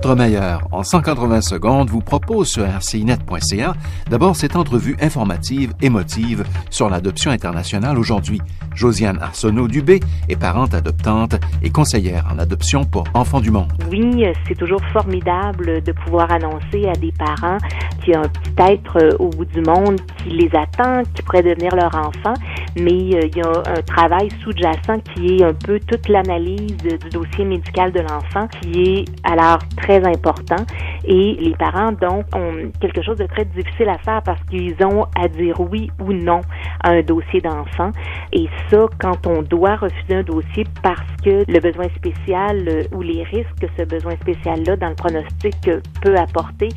Notre meilleur en 180 secondes vous propose sur rcinet.ca d'abord cette entrevue informative, émotive sur l'adoption internationale aujourd'hui. Josiane Arsenault-Dubé est parente adoptante et conseillère en adoption pour enfants du monde. Oui, c'est toujours formidable de pouvoir annoncer à des parents qu'il y a un petit être au bout du monde qui les attend, qui pourrait devenir leur enfant, mais il y a un travail sous-jacent qui est un peu toute l'analyse du dossier médical de l'enfant qui est alors très important et les parents donc ont quelque chose de très difficile à faire parce qu'ils ont à dire oui ou non à un dossier d'enfant et ça quand on doit refuser un dossier parce que le besoin spécial ou les risques que ce besoin spécial-là dans le pronostic peut apporter,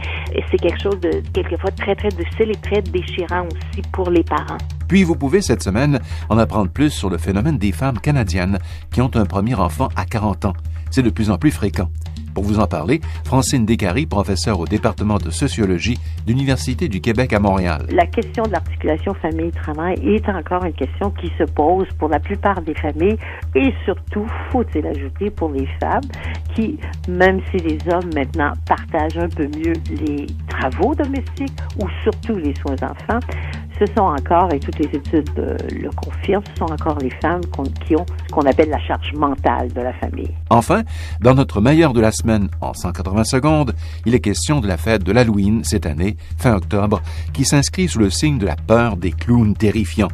c'est quelque chose de quelquefois très très difficile et très déchirant aussi pour les parents. Puis vous pouvez cette semaine en apprendre plus sur le phénomène des femmes canadiennes qui ont un premier enfant à 40 ans. C'est de plus en plus fréquent. Pour vous en parler, Francine Descaries, professeure au département de sociologie de l'Université du Québec à Montréal. La question de l'articulation famille-travail est encore une question qui se pose pour la plupart des familles et surtout, faut-il ajouter, pour les femmes qui, même si les hommes maintenant partagent un peu mieux les travaux domestiques ou surtout les soins d'enfants, ce sont encore, et toutes les études le confirment, ce sont encore les femmes qui ont ce qu'on appelle la charge mentale de la famille. Enfin, dans notre meilleur de la semaine en 180 secondes, il est question de la fête de l'Halloween cette année, fin octobre, qui s'inscrit sous le signe de la peur des clowns terrifiants.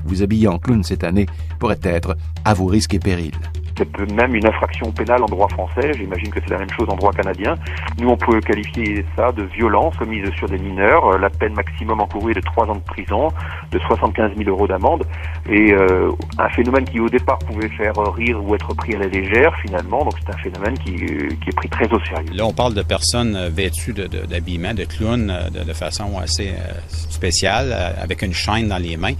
Vous habiller en clown cette année pourrait être à vos risques et périls. C'est même une infraction pénale en droit français, j'imagine que c'est la même chose en droit canadien. Nous, on peut qualifier ça de violence commise sur des mineurs. La peine maximum encourue est de 3 ans de prison, de 75 000 € d'amende. Et un phénomène qui, au départ, pouvait faire rire ou être pris à la légère, finalement. Donc, c'est un phénomène qui est pris très au sérieux. Là, on parle de personnes vêtues d'habillement, de clowns, de façon assez spéciale, avec une chaîne dans les mains.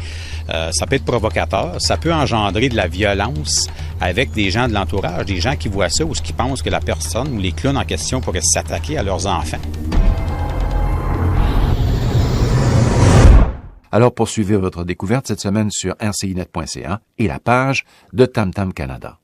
Ça peut être provocateur. Ça peut engendrer de la violence avec des gens de l'entourage, des gens qui voient ça ou qui pensent que la personne ou les clowns en question pourraient s'attaquer à leurs enfants. Alors poursuivez votre découverte cette semaine sur rcinet.ca et la page de Tam Tam Canada.